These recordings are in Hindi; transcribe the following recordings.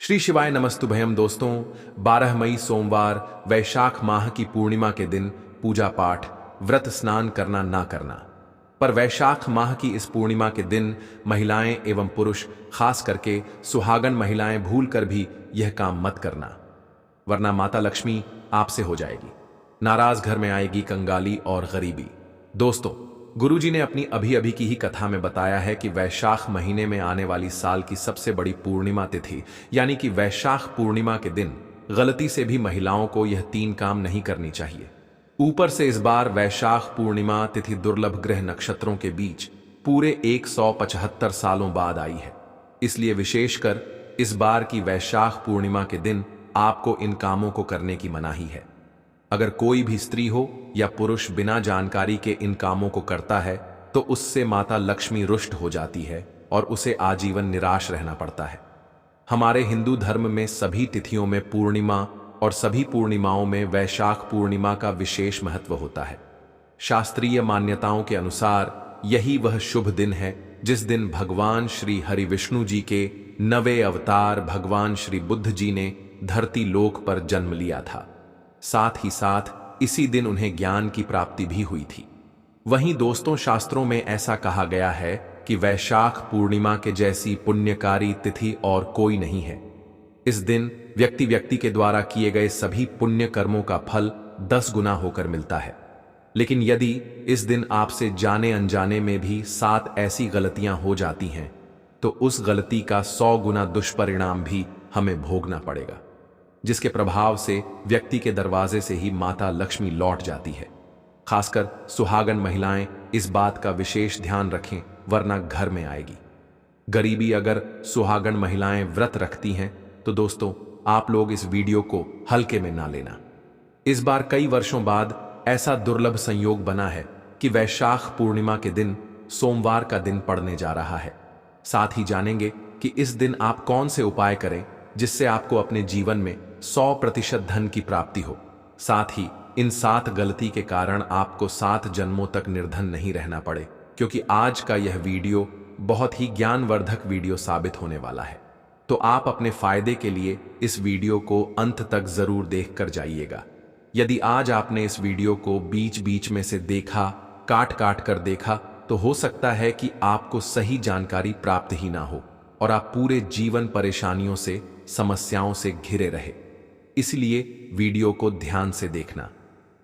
श्री शिवाय नमस्तुभयम दोस्तों। 12 मई सोमवार वैशाख माह की पूर्णिमा के दिन पूजा पाठ व्रत स्नान करना ना करना। पर वैशाख माह की इस पूर्णिमा के दिन महिलाएं एवं पुरुष खास करके सुहागन महिलाएं भूल कर भी यह काम मत करना, वरना माता लक्ष्मी आपसे हो जाएगी नाराज, घर में आएगी कंगाली और गरीबी। दोस्तों, गुरुजी ने अपनी अभी अभी की ही कथा में बताया है कि वैशाख महीने में आने वाली साल की सबसे बड़ी पूर्णिमा तिथि यानी कि वैशाख पूर्णिमा के दिन गलती से भी महिलाओं को यह 3 काम नहीं करनी चाहिए। ऊपर से इस बार वैशाख पूर्णिमा तिथि दुर्लभ ग्रह नक्षत्रों के बीच पूरे 175 सालों बाद आई है, इसलिए विशेषकर इस बार की वैशाख पूर्णिमा के दिन आपको इन कामों को करने की मनाही है। अगर कोई भी स्त्री हो या पुरुष बिना जानकारी के इन कामों को करता है तो उससे माता लक्ष्मी रुष्ट हो जाती है और उसे आजीवन निराश रहना पड़ता है। हमारे हिंदू धर्म में सभी तिथियों में पूर्णिमा और सभी पूर्णिमाओं में वैशाख पूर्णिमा का विशेष महत्व होता है। शास्त्रीय मान्यताओं के अनुसार यही वह शुभ दिन है जिस दिन भगवान श्री हरि विष्णु जी के 9वें अवतार भगवान श्री बुद्ध जी ने धरती लोक पर जन्म लिया था। साथ ही साथ इसी दिन उन्हें ज्ञान की प्राप्ति भी हुई थी। वहीं दोस्तों, शास्त्रों में ऐसा कहा गया है कि वैशाख पूर्णिमा के जैसी पुण्यकारी तिथि और कोई नहीं है। इस दिन व्यक्ति के द्वारा किए गए सभी पुण्य कर्मों का फल 10 गुना होकर मिलता है। लेकिन यदि इस दिन आपसे जाने अनजाने में भी 7 ऐसी गलतियां हो जाती हैं तो उस गलती का 100 गुना दुष्परिणाम भी हमें भोगना पड़ेगा, जिसके प्रभाव से व्यक्ति के दरवाजे से ही माता लक्ष्मी लौट जाती है। खासकर सुहागन महिलाएं इस बात का विशेष ध्यान रखें, वरना घर में आएगी गरीबी। अगर सुहागन महिलाएं व्रत रखती हैं तो दोस्तों, आप लोग इस वीडियो को हल्के में ना लेना। इस बार कई वर्षों बाद ऐसा दुर्लभ संयोग बना है कि वैशाख पूर्णिमा के दिन सोमवार का दिन पड़ने जा रहा है। साथ ही जानेंगे कि इस दिन आप कौन से उपाय करें जिससे आपको अपने जीवन में 100% धन की प्राप्ति हो। साथ ही इन 7 गलती के कारण आपको 7 जन्मों तक निर्धन नहीं रहना पड़े, क्योंकि आज का यह वीडियो बहुत ही ज्ञानवर्धक वीडियो साबित होने वाला है। तो आप अपने फायदे के लिए इस वीडियो को अंत तक जरूर देख कर जाइएगा। यदि आज आपने इस वीडियो को बीच बीच में से देखा, काट काट कर देखा, तो हो सकता है कि आपको सही जानकारी प्राप्त ही ना हो और आप पूरे जीवन परेशानियों से, समस्याओं से घिरे रहे। इसलिए वीडियो को ध्यान से देखना।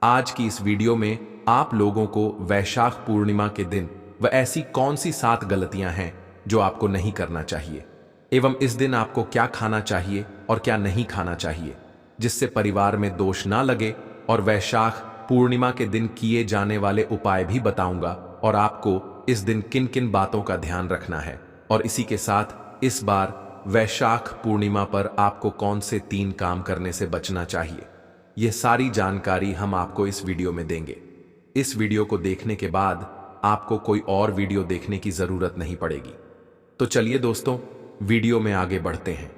आज की इस वीडियो में आप लोगों को वैशाख पूर्णिमा के दिन वह ऐसी कौन सी 7 गलतियां हैं जो आपको नहीं करना चाहिए, एवं इस दिन आपको क्या खाना चाहिए और क्या नहीं खाना चाहिए जिससे परिवार में दोष ना लगे, और वैशाख पूर्णिमा के दिन किए जाने वाले उपाय भी बताऊंगा और आपको इस दिन किन किन बातों का ध्यान रखना है। और इसी के साथ इस बार वैशाख पूर्णिमा पर आपको कौन से 3 काम करने से बचना चाहिए, यह सारी जानकारी हम आपको इस वीडियो में देंगे। इस वीडियो को देखने के बाद आपको कोई और वीडियो देखने की जरूरत नहीं पड़ेगी। तो चलिए दोस्तों, वीडियो में आगे बढ़ते हैं।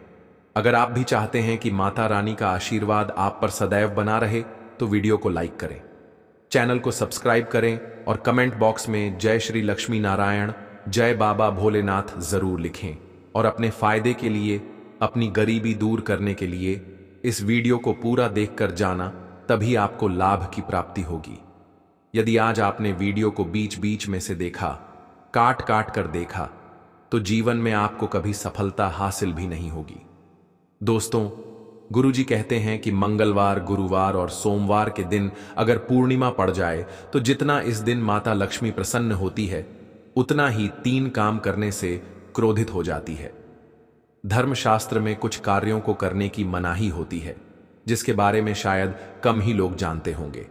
अगर आप भी चाहते हैं कि माता रानी का आशीर्वाद आप पर सदैव बना रहे तो वीडियो को लाइक करें, चैनल को सब्सक्राइब करें और कमेंट बॉक्स में जय श्री लक्ष्मी नारायण, जय बाबा भोलेनाथ जरूर लिखें। और अपने फायदे के लिए, अपनी गरीबी दूर करने के लिए इस वीडियो को पूरा देखकर जाना, तभी आपको लाभ की प्राप्ति होगी। यदि आज आपने वीडियो को बीच बीच में से देखा, काट काट कर देखा, तो जीवन में आपको कभी सफलता हासिल भी नहीं होगी। दोस्तों, गुरुजी कहते हैं कि मंगलवार, गुरुवार और सोमवार के दिन अगर पूर्णिमा पड़ जाए तो जितना इस दिन माता लक्ष्मी प्रसन्न होती है, उतना ही 3 काम करने से क्रोधित हो जाती है। धर्मशास्त्र में कुछ कार्यों को करने की मनाही होती है, जिसके बारे में शायद कम ही लोग जानते होंगे।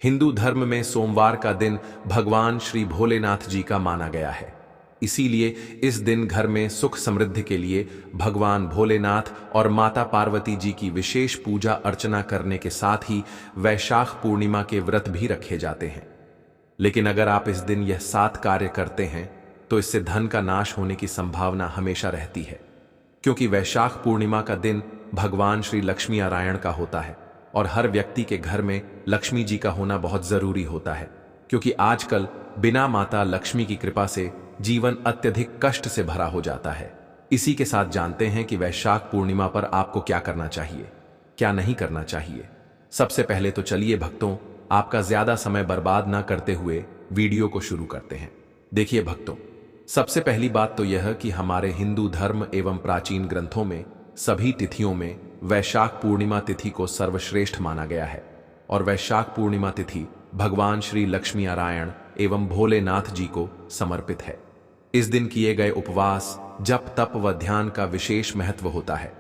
हिंदू धर्म में सोमवार का दिन भगवान श्री भोलेनाथ जी का माना गया है। इसीलिए इस दिन घर में सुख समृद्धि के लिए भगवान भोलेनाथ और माता पार्वती जी की विशेष पूजा अर्चना करने के साथ ही वैशाख पूर्णिमा के व्रत भी रखे जाते हैं। लेकिन अगर आप इस दिन यह 7 कार्य करते हैं तो इससे धन का नाश होने की संभावना हमेशा रहती है, क्योंकि वैशाख पूर्णिमा का दिन भगवान श्री लक्ष्मी नारायण का होता है और हर व्यक्ति के घर में लक्ष्मी जी का होना बहुत जरूरी होता है, क्योंकि आजकल बिना माता लक्ष्मी की कृपा से जीवन अत्यधिक कष्ट से भरा हो जाता है। इसी के साथ जानते हैं कि वैशाख पूर्णिमा पर आपको क्या करना चाहिए, क्या नहीं करना चाहिए। सबसे पहले तो चलिए भक्तों, आपका ज्यादा समय बर्बाद ना करते हुए वीडियो को शुरू करते हैं। देखिए भक्तों, सबसे पहली बात तो यह कि हमारे हिंदू धर्म एवं प्राचीन ग्रंथों में सभी तिथियों में वैशाख पूर्णिमा तिथि को सर्वश्रेष्ठ माना गया है और वैशाख पूर्णिमा तिथि भगवान श्री लक्ष्मी नारायण एवं भोलेनाथ जी को समर्पित है। इस दिन किए गए उपवास, जप, तप व ध्यान का विशेष महत्व होता है।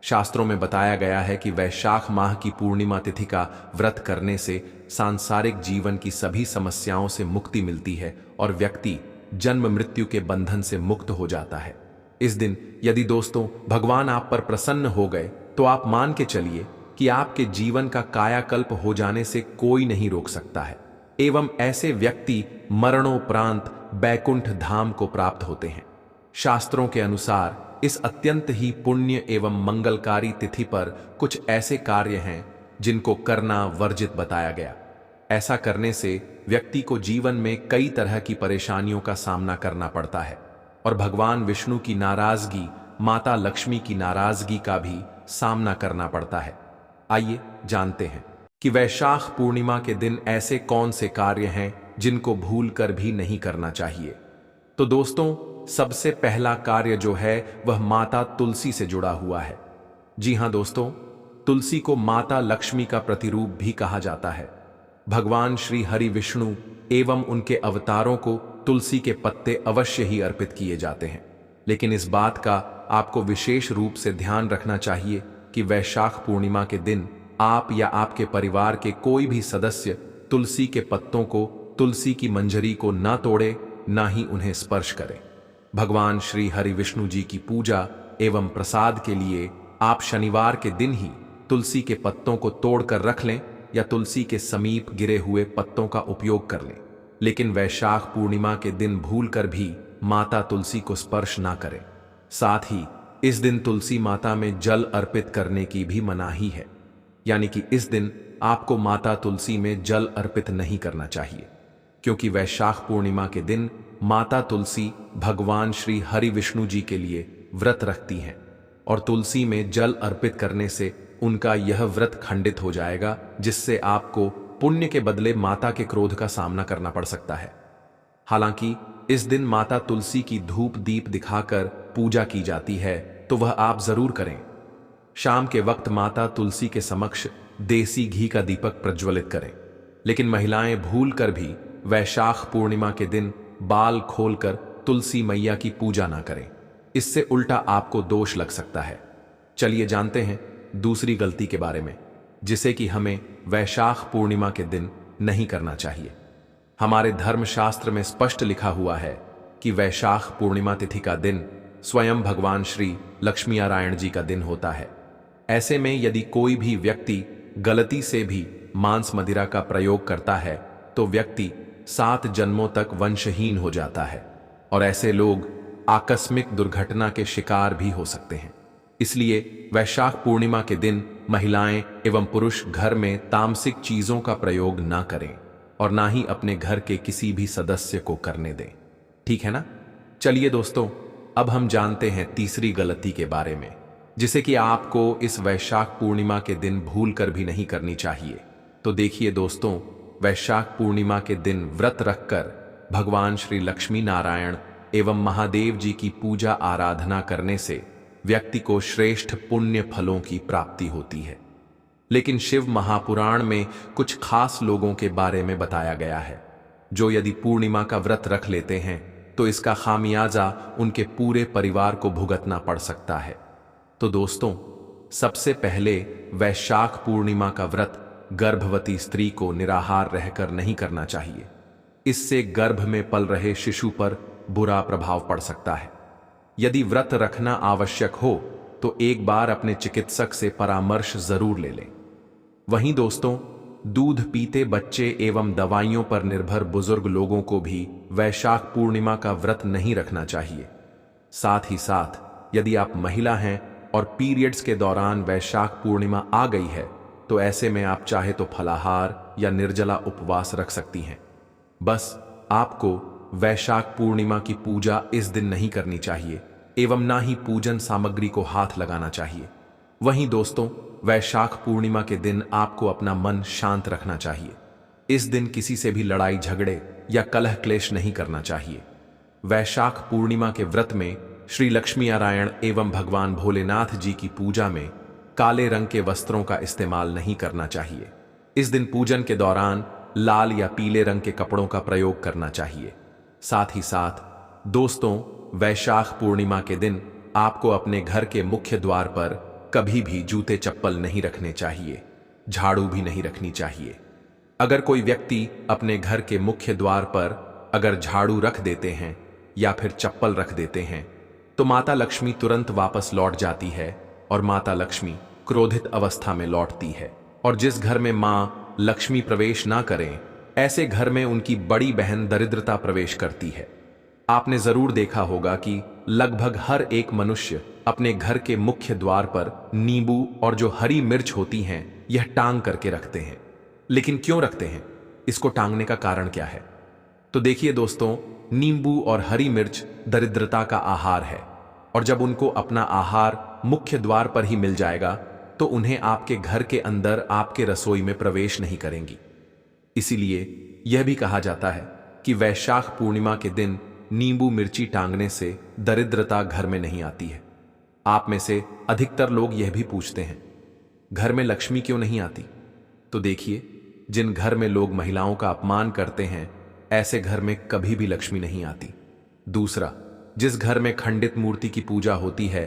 शास्त्रों में बताया गया है कि वैशाख माह की पूर्णिमा तिथि का व्रत करने से सांसारिक जीवन की सभी समस्याओं से मुक्ति मिलती है और व्यक्ति जन्म मृत्यु के बंधन से मुक्त हो जाता है। इस दिन यदि दोस्तों भगवान आप पर प्रसन्न हो गए तो आप मान के चलिए कि आपके जीवन का कायाकल्प हो जाने से कोई नहीं रोक सकता है एवं ऐसे व्यक्ति मरणोपरांत बैकुंठ धाम को प्राप्त होते हैं। शास्त्रों के अनुसार इस अत्यंत ही पुण्य एवं मंगलकारी तिथि पर कुछ ऐसे कार्य हैं जिनको करना वर्जित बताया गया। ऐसा करने से व्यक्ति को जीवन में कई तरह की परेशानियों का सामना करना पड़ता है और भगवान विष्णु की नाराजगी, माता लक्ष्मी की नाराजगी का भी सामना करना पड़ता है। आइए जानते हैं कि वैशाख पूर्णिमा के दिन ऐसे कौन से कार्य हैं जिनको भूल कर भी नहीं करना चाहिए। तो दोस्तों, सबसे पहला कार्य जो है वह माता तुलसी से जुड़ा हुआ है। जी हां दोस्तों, तुलसी को माता लक्ष्मी का प्रतिरूप भी कहा जाता है। भगवान श्री हरि विष्णु एवं उनके अवतारों को तुलसी के पत्ते अवश्य ही अर्पित किए जाते हैं, लेकिन इस बात का आपको विशेष रूप से ध्यान रखना चाहिए कि वैशाख पूर्णिमा के दिन आप या आपके परिवार के कोई भी सदस्य तुलसी के पत्तों को, तुलसी की मंजरी को ना तोड़े, ना ही उन्हें स्पर्श करें। भगवान श्री हरि विष्णु जी की पूजा एवं प्रसाद के लिए आप शनिवार के दिन ही तुलसी के पत्तों को तोड़कर रख लें या तुलसी के समीप गिरे हुए पत्तों का उपयोग कर लें, लेकिन वैशाख पूर्णिमा के दिन भूलकर भी माता तुलसी को स्पर्श ना करें। साथ ही इस दिन तुलसी माता में जल अर्पित करने की भी मनाही है, यानी कि इस दिन आपको माता तुलसी में जल अर्पित नहीं करना चाहिए, क्योंकि वैशाख पूर्णिमा के दिन माता तुलसी भगवान श्री हरि विष्णु जी के लिए व्रत रखती हैं और तुलसी में जल अर्पित करने से उनका यह व्रत खंडित हो जाएगा, जिससे आपको पुण्य के बदले माता के क्रोध का सामना करना पड़ सकता है। हालांकि इस दिन माता तुलसी की धूप दीप दिखाकर पूजा की जाती है, तो वह आप जरूर करें। शाम के वक्त माता तुलसी के समक्ष देसी घी का दीपक प्रज्वलित करें, लेकिन महिलाएं भूल कर भी वैशाख पूर्णिमा के दिन बाल खोलकर तुलसी मैया की पूजा ना करें। इससे उल्टा आपको दोष लग सकता है। चलिए जानते हैं दूसरी गलती के बारे में, जिसे कि हमें वैशाख पूर्णिमा के दिन नहीं करना चाहिए। हमारे धर्मशास्त्र में स्पष्ट लिखा हुआ है कि वैशाख पूर्णिमा तिथि का दिन स्वयं भगवान श्री लक्ष्मी नारायण जी का दिन होता है। ऐसे में यदि कोई भी व्यक्ति गलती से भी मांस मदिरा का प्रयोग करता है तो व्यक्ति 7 जन्मों तक वंशहीन हो जाता है और ऐसे लोग आकस्मिक दुर्घटना के शिकार भी हो सकते हैं। इसलिए वैशाख पूर्णिमा के दिन महिलाएं एवं पुरुष घर में तामसिक चीजों का प्रयोग ना करें और ना ही अपने घर के किसी भी सदस्य को करने दें। ठीक है ना? चलिए दोस्तों, अब हम जानते हैं तीसरी गलती के बारे में, जिसे कि आपको इस वैशाख पूर्णिमा के दिन भूल कर भी नहीं करनी चाहिए। तो देखिए दोस्तों, वैशाख पूर्णिमा के दिन व्रत रखकर भगवान श्री लक्ष्मी नारायण एवं महादेव जी की पूजा आराधना करने से व्यक्ति को श्रेष्ठ पुण्य फलों की प्राप्ति होती है। लेकिन शिव महापुराण में कुछ खास लोगों के बारे में बताया गया है, जो यदि पूर्णिमा का व्रत रख लेते हैं तो इसका खामियाजा उनके पूरे परिवार को भुगतना पड़ सकता है। तो दोस्तों, सबसे पहले वैशाख पूर्णिमा का व्रत गर्भवती स्त्री को निराहार रहकर नहीं करना चाहिए। इससे गर्भ में पल रहे शिशु पर बुरा प्रभाव पड़ सकता है। यदि व्रत रखना आवश्यक हो तो एक बार अपने चिकित्सक से परामर्श जरूर ले लें। वहीं दोस्तों, दूध पीते बच्चे एवं दवाइयों पर निर्भर बुजुर्ग लोगों को भी वैशाख पूर्णिमा का व्रत नहीं रखना चाहिए। साथ ही साथ यदि आप महिला हैं और पीरियड्स के दौरान वैशाख पूर्णिमा आ गई है तो ऐसे में आप चाहे तो फलाहार या निर्जला उपवास रख सकती हैं। बस आपको वैशाख पूर्णिमा की पूजा इस दिन नहीं करनी चाहिए। एवं ना ही पूजन सामग्री को हाथ लगाना चाहिए। वहीं दोस्तों, वैशाख पूर्णिमा के दिन आपको अपना मन शांत रखना चाहिए। इस दिन किसी से भी लड़ाई झगड़े या कलह क्लेश नहीं करना चाहिए। वैशाख पूर्णिमा के व्रत में श्री लक्ष्मी नारायण एवं भगवान भोलेनाथ जी की पूजा में काले रंग के वस्त्रों का इस्तेमाल नहीं करना चाहिए। इस दिन पूजन के दौरान लाल या पीले रंग के कपड़ों का प्रयोग करना चाहिए। साथ ही साथ दोस्तों, वैशाख पूर्णिमा के दिन आपको अपने घर के मुख्य द्वार पर कभी भी जूते चप्पल नहीं रखने चाहिए, झाड़ू भी नहीं रखनी चाहिए। अगर कोई व्यक्ति अपने घर के मुख्य द्वार पर अगर झाड़ू रख देते हैं या फिर चप्पल रख देते हैं तो माता लक्ष्मी तुरंत वापस लौट जाती है और माता लक्ष्मी क्रोधित अवस्था में लौटती है। और जिस घर में मां लक्ष्मी प्रवेश ना करें, ऐसे घर में उनकी बड़ी बहन दरिद्रता प्रवेश करती है। आपने जरूर देखा होगा कि लगभग हर एक मनुष्य अपने घर के मुख्य द्वार पर नींबू और जो हरी मिर्च होती हैं यह टांग करके रखते हैं। लेकिन क्यों रखते हैं? इसको टांगने का कारण क्या है? तो देखिए दोस्तों, नींबू और हरी मिर्च दरिद्रता का आहार है और जब उनको अपना आहार मुख्य द्वार पर ही मिल जाएगा तो उन्हें आपके घर के अंदर आपके रसोई में प्रवेश नहीं करेंगी। इसीलिए यह भी कहा जाता है कि वैशाख पूर्णिमा के दिन नींबू मिर्ची टांगने से दरिद्रता घर में नहीं आती है। आप में से अधिकतर लोग यह भी पूछते हैं, घर में लक्ष्मी क्यों नहीं आती? तो देखिए, जिन घर में लोग महिलाओं का अपमान करते हैं, ऐसे घर में कभी भी लक्ष्मी नहीं आती। दूसरा, जिस घर में खंडित मूर्ति की पूजा होती है,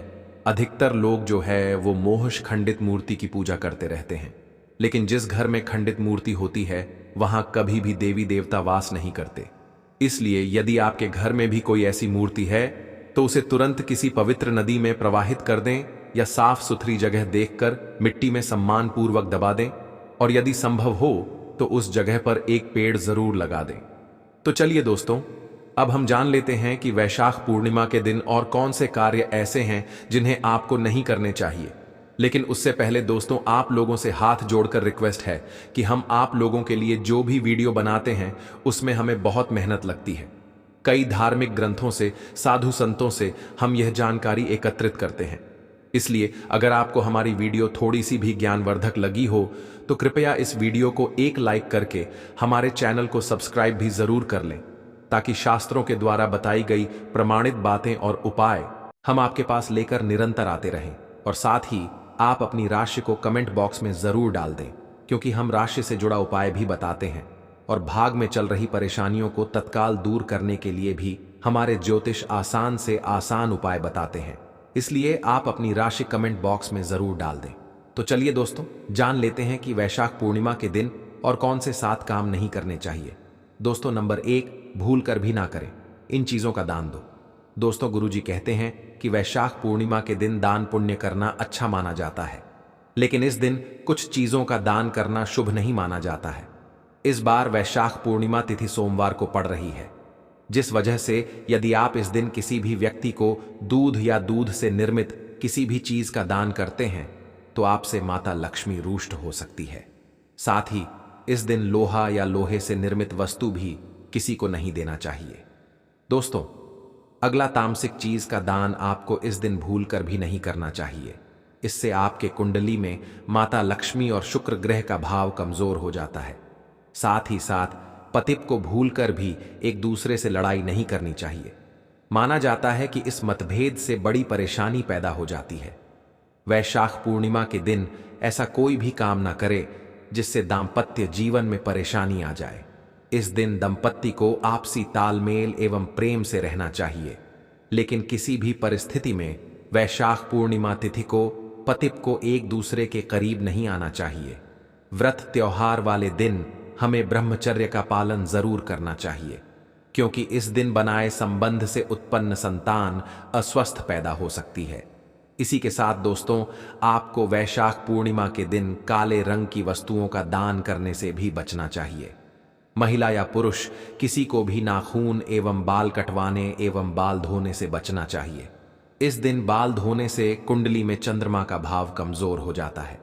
अधिकतर लोग जो है वो मोहश खंडित मूर्ति की पूजा करते रहते हैं। लेकिन जिस घर में खंडित मूर्ति होती है वहां कभी भी देवी देवता वास नहीं करते। इसलिए यदि आपके घर में भी कोई ऐसी मूर्ति है तो उसे तुरंत किसी पवित्र नदी में प्रवाहित कर दें या साफ सुथरी जगह देखकर मिट्टी में सम्मान पूर्वक दबा दें और यदि संभव हो तो उस जगह पर एक पेड़ जरूर लगा दें। तो चलिए दोस्तों, अब हम जान लेते हैं कि वैशाख पूर्णिमा के दिन और कौन से कार्य ऐसे हैं जिन्हें आपको नहीं करने चाहिए। लेकिन उससे पहले दोस्तों, आप लोगों से हाथ जोड़कर रिक्वेस्ट है कि हम आप लोगों के लिए जो भी वीडियो बनाते हैं उसमें हमें बहुत मेहनत लगती है। कई धार्मिक ग्रंथों से, साधु संतों से हम यह जानकारी एकत्रित करते हैं। इसलिए अगर आपको हमारी वीडियो थोड़ी सी भी ज्ञानवर्धक लगी हो तो कृपया इस वीडियो को एक लाइक करके हमारे चैनल को सब्सक्राइब भी जरूर कर लें, ताकि शास्त्रों के द्वारा बताई गई प्रमाणित बातें और उपाय हम आपके पास लेकर निरंतर आते रहें। और साथ ही आप अपनी राशि को कमेंट बॉक्स में जरूर डाल दें, क्योंकि हम राशि से जुड़ा उपाय भी बताते हैं और भाग में चल रही परेशानियों को तत्काल दूर करने के लिए भी हमारे ज्योतिष आसान से आसान उपाय बताते हैं। इसलिए आप अपनी राशि कमेंट बॉक्स में जरूर डाल दें। तो चलिए दोस्तों, जान लेते हैं कि वैशाख पूर्णिमा के दिन और कौन से 7 काम नहीं करने चाहिए। दोस्तों, नंबर 1, भूल कर भी ना करें, इन चीजों का दान दो। दोस्तों, गुरुजी कहते हैं कि वैशाख पूर्णिमा के दिन दान पुण्य करना अच्छा माना जाता है, लेकिन इस दिन कुछ चीजों का दान करना शुभ नहीं माना जाता है। इस बार वैशाख पूर्णिमा तिथि सोमवार को पड़ रही है, जिस वजह से यदि आप इस दिन किसी भी व्यक्ति को दूध या दूध से निर्मित किसी भी चीज का दान करते हैं तो आपसे माता लक्ष्मी रुष्ट हो सकती है। साथ ही इस दिन लोहा या लोहे से निर्मित वस्तु भी किसी को नहीं देना चाहिए। दोस्तों, अगला तामसिक चीज का दान आपको इस दिन भूल कर भी नहीं करना चाहिए। इससे आपके कुंडली में माता लक्ष्मी और शुक्र ग्रह का भाव कमजोर हो जाता है। साथ ही साथ पतिप को भूलकर भी एक दूसरे से लड़ाई नहीं करनी चाहिए। माना जाता है कि इस मतभेद से बड़ी परेशानी पैदा हो जाती है। वैशाख पूर्णिमा के दिन ऐसा कोई भी काम ना करे जिससे दाम्पत्य जीवन में परेशानी आ जाए। इस दिन दंपत्ति को आपसी तालमेल एवं प्रेम से रहना चाहिए, लेकिन किसी भी परिस्थिति में वैशाख पूर्णिमा तिथि को पतिप को एक दूसरे के करीब नहीं आना चाहिए। व्रत त्योहार वाले दिन हमें ब्रह्मचर्य का पालन जरूर करना चाहिए, क्योंकि इस दिन बनाए संबंध से उत्पन्न संतान अस्वस्थ पैदा हो सकती है। इसी के साथ दोस्तों, आपको वैशाख पूर्णिमा के दिन काले रंग की वस्तुओं का दान करने से भी बचना चाहिए। महिला या पुरुष किसी को भी नाखून एवं बाल कटवाने एवं बाल धोने से बचना चाहिए। इस दिन बाल धोने से कुंडली में चंद्रमा का भाव कमजोर हो जाता है,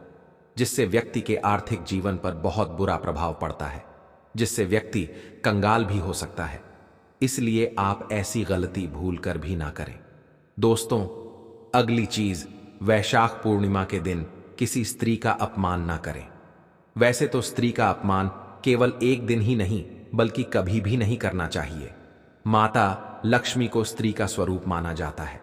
जिससे व्यक्ति के आर्थिक जीवन पर बहुत बुरा प्रभाव पड़ता है, जिससे व्यक्ति कंगाल भी हो सकता है। इसलिए आप ऐसी गलती भूल कर भी ना करें। दोस्तों, अगली चीज, वैशाख पूर्णिमा के दिन किसी स्त्री का अपमान ना करें। वैसे तो स्त्री का अपमान केवल एक दिन ही नहीं बल्कि कभी भी नहीं करना चाहिए। माता लक्ष्मी को स्त्री का स्वरूप माना जाता है।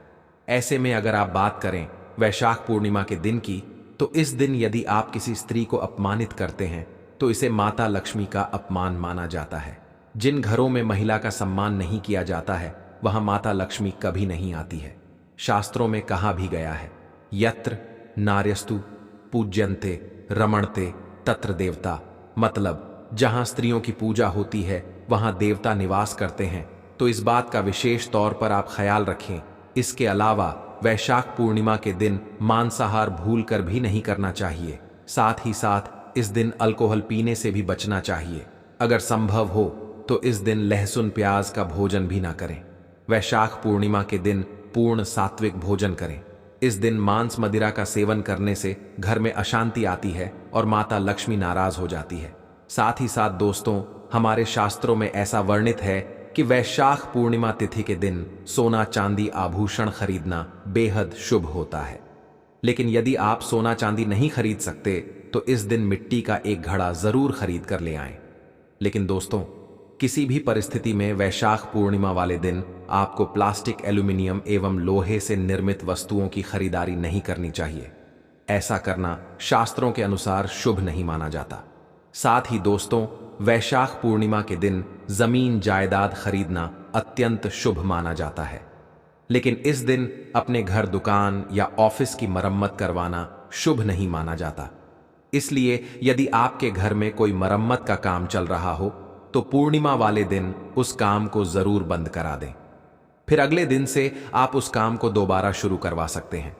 ऐसे में अगर आप बात करें वैशाख पूर्णिमा के दिन की, तो इस दिन यदि आप किसी स्त्री को अपमानित करते हैं तो इसे माता लक्ष्मी का अपमान माना जाता है। जिन घरों में महिला का सम्मान नहीं किया जाता है वहां माता लक्ष्मी कभी नहीं आती है। शास्त्रों में कहा भी गया है, यत्र नार्यस्तु पूज्यन्ते रमणते तत्र देवता, मतलब जहां स्त्रियों की पूजा होती है वहां देवता निवास करते हैं। तो इस बात का विशेष तौर पर आप ख्याल रखें। इसके अलावा वैशाख पूर्णिमा के दिन मांसाहार भूल कर भी नहीं करना चाहिए। साथ ही साथ इस दिन अल्कोहल पीने से भी बचना चाहिए। अगर संभव हो तो इस दिन लहसुन प्याज का भोजन भी ना करें। वैशाख पूर्णिमा के दिन पूर्ण सात्विक भोजन करें। इस दिन मांस मदिरा का सेवन करने से घर में अशांति आती है और माता लक्ष्मी नाराज हो जाती है। साथ ही साथ दोस्तों, हमारे शास्त्रों में ऐसा वर्णित है कि वैशाख पूर्णिमा तिथि के दिन सोना चांदी आभूषण खरीदना बेहद शुभ होता है। लेकिन यदि आप सोना चांदी नहीं खरीद सकते तो इस दिन मिट्टी का एक घड़ा जरूर खरीद कर ले आएं। लेकिन दोस्तों, किसी भी परिस्थिति में वैशाख पूर्णिमा वाले दिन आपको प्लास्टिक, एल्यूमिनियम एवं लोहे से निर्मित वस्तुओं की खरीदारी नहीं करनी चाहिए। ऐसा करना शास्त्रों के अनुसार शुभ नहीं माना जाता। साथ ही दोस्तों, वैशाख पूर्णिमा के दिन जमीन जायदाद खरीदना अत्यंत शुभ माना जाता है। लेकिन इस दिन अपने घर, दुकान या ऑफिस की मरम्मत करवाना शुभ नहीं माना जाता। इसलिए यदि आपके घर में कोई मरम्मत का काम चल रहा हो तो पूर्णिमा वाले दिन उस काम को जरूर बंद करा दें। फिर अगले दिन से आप उस काम को दोबारा शुरू करवा सकते हैं।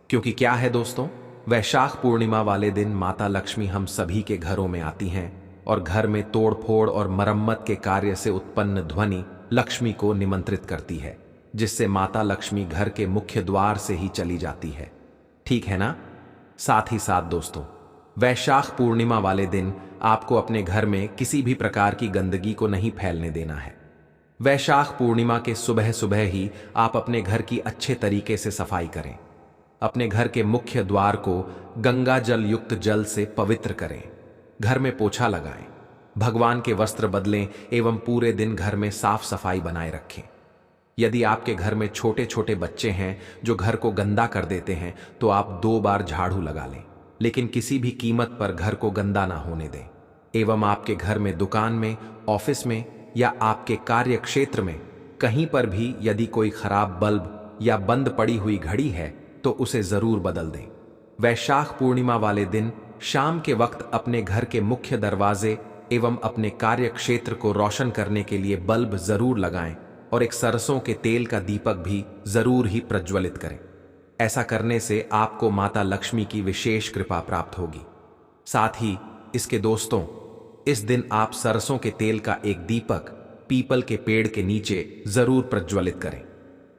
क्योंकि क्या है दोस्तों, वैशाख पूर्णिमा वाले दिन माता लक्ष्मी हम सभी के घरों में आती हैं और घर में तोड़फोड़ और मरम्मत के कार्य से उत्पन्न ध्वनि लक्ष्मी को निमंत्रित करती है, जिससे माता लक्ष्मी घर के मुख्य द्वार से ही चली जाती है। ठीक है ना? साथ ही साथ दोस्तों, वैशाख पूर्णिमा वाले दिन आपको अपने घर में किसी भी प्रकार की गंदगी को नहीं फैलने देना है। वैशाख पूर्णिमा के सुबह सुबह ही आप अपने घर की अच्छे तरीके से सफाई करें। अपने घर के मुख्य द्वार को गंगा जल युक्त जल से पवित्र करें। घर में पोछा लगाएं, भगवान के वस्त्र बदलें एवं पूरे दिन घर में साफ सफाई बनाए रखें। यदि आपके घर में छोटे छोटे बच्चे हैं जो घर को गंदा कर देते हैं तो आप 2 बार झाड़ू लगा लें, लेकिन किसी भी कीमत पर घर को गंदा ना होने दें। एवं आपके घर में, दुकान में, ऑफिस में या आपके कार्य क्षेत्र में कहीं पर भी यदि कोई खराब बल्ब या बंद पड़ी हुई घड़ी है तो उसे जरूर बदल दें। वैशाख पूर्णिमा वाले दिन शाम के वक्त अपने घर के मुख्य दरवाजे एवं अपने कार्य क्षेत्र को रोशन करने के लिए बल्ब जरूर लगाएं और एक सरसों के तेल का दीपक भी जरूर ही प्रज्वलित करें। ऐसा करने से आपको माता लक्ष्मी की विशेष कृपा प्राप्त होगी। साथ ही इसके दोस्तों, इस दिन आप सरसों के तेल का एक दीपक पीपल के पेड़ के नीचे जरूर प्रज्वलित करें।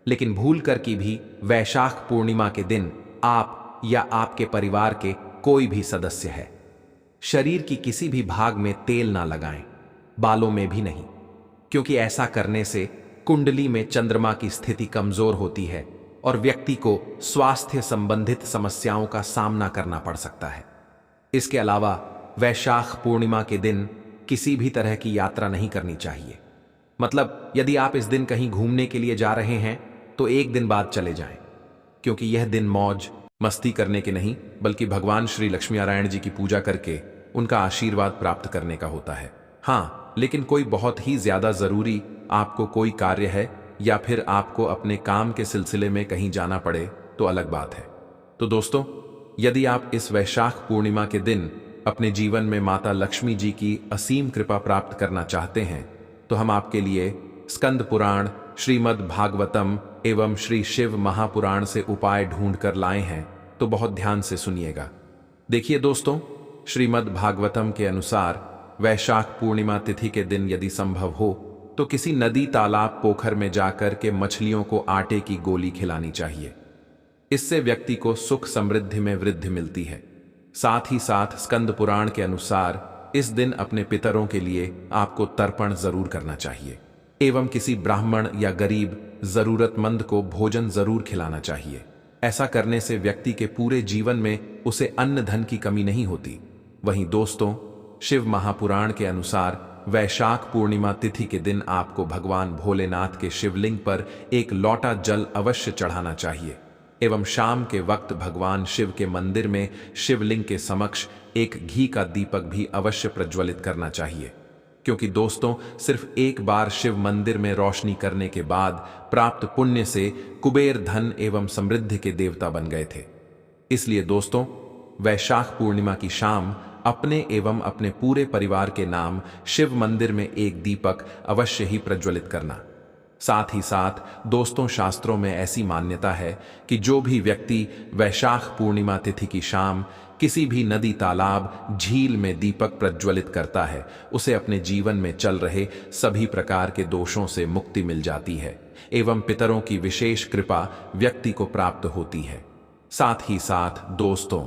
लेकिन भूल कर की भी वैशाख पूर्णिमा के दिन आप या आपके परिवार के कोई भी सदस्य है शरीर की किसी भी भाग में तेल ना लगाएं, बालों में भी नहीं, क्योंकि ऐसा करने से कुंडली में चंद्रमा की स्थिति कमजोर होती है और व्यक्ति को स्वास्थ्य संबंधित समस्याओं का सामना करना पड़ सकता है। इसके अलावा वैशाख पूर्णिमा के दिन किसी भी तरह की यात्रा नहीं करनी चाहिए। मतलब यदि आप इस दिन कहीं घूमने के लिए जा रहे हैं तो 1 दिन बाद चले जाएं, क्योंकि यह दिन मौज मस्ती करने के नहीं बल्कि भगवान श्री लक्ष्मी नारायण जी की पूजा करके उनका आशीर्वाद प्राप्त करने का होता है। हाँ, लेकिन कोई बहुत ही ज्यादा जरूरी आपको कोई कार्य है या फिर आपको अपने काम के सिलसिले में कहीं जाना पड़े तो अलग बात है। तो दोस्तों, यदि आप इस वैशाख पूर्णिमा के दिन अपने जीवन में माता लक्ष्मी जी की असीम कृपा प्राप्त करना चाहते हैं तो हम आपके लिए स्कंद पुराण, श्रीमद् भागवतम एवं श्री शिव महापुराण से उपाय ढूंढ कर लाए हैं, तो बहुत ध्यान से सुनिएगा। देखिए दोस्तों, श्रीमद् भागवतम के अनुसार वैशाख पूर्णिमा तिथि के दिन यदि संभव हो तो किसी नदी, तालाब, पोखर में जाकर के मछलियों को आटे की गोली खिलानी चाहिए। इससे व्यक्ति को सुख समृद्धि में वृद्धि मिलती है। साथ ही साथ स्कंद पुराण के अनुसार इस दिन अपने पितरों के लिए आपको तर्पण जरूर करना चाहिए एवं किसी ब्राह्मण या गरीब जरूरतमंद को भोजन जरूर खिलाना चाहिए। ऐसा करने से व्यक्ति के पूरे जीवन में उसे अन्न धन की कमी नहीं होती। वहीं दोस्तों, शिव महापुराण के अनुसार वैशाख पूर्णिमा तिथि के दिन आपको भगवान भोलेनाथ के शिवलिंग पर एक लोटा जल अवश्य चढ़ाना चाहिए एवं शाम के वक्त भगवान शिव के मंदिर में शिवलिंग के समक्ष एक घी का दीपक भी अवश्य प्रज्वलित करना चाहिए, क्योंकि दोस्तों, सिर्फ एक बार शिव मंदिर में रोशनी करने के बाद प्राप्त पुण्य से कुबेर धन एवं समृद्धि के देवता बन गए थे। इसलिए दोस्तों, वैशाख पूर्णिमा की शाम अपने एवं अपने पूरे परिवार के नाम शिव मंदिर में एक दीपक अवश्य ही प्रज्वलित करना। साथ ही साथ दोस्तों, शास्त्रों में ऐसी मान्यता है कि जो भी व्यक्ति वैशाख पूर्णिमा तिथि की शाम किसी भी नदी, तालाब, झील में दीपक प्रज्वलित करता है, उसे अपने जीवन में चल रहे सभी प्रकार के दोषों से मुक्ति मिल जाती है एवं पितरों की विशेष कृपा व्यक्ति को प्राप्त होती है। साथ ही साथ दोस्तों,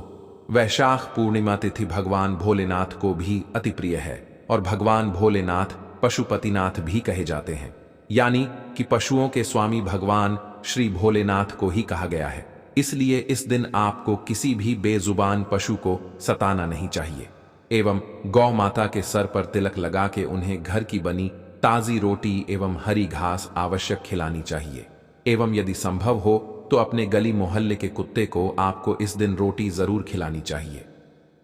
वैशाख पूर्णिमा तिथि भगवान भोलेनाथ को भी अति प्रिय है और भगवान भोलेनाथ पशुपतिनाथ भी कहे जाते हैं, यानी कि पशुओं के स्वामी भगवान श्री भोलेनाथ को ही कहा गया है। इसलिए इस दिन आपको किसी भी बेजुबान पशु को सताना नहीं चाहिए एवं गौ माता के सर पर तिलक लगा के उन्हें घर की बनी ताजी रोटी एवं हरी घास आवश्यक खिलानी चाहिए एवं यदि संभव हो तो अपने गली मोहल्ले के कुत्ते को आपको इस दिन रोटी जरूर खिलानी चाहिए,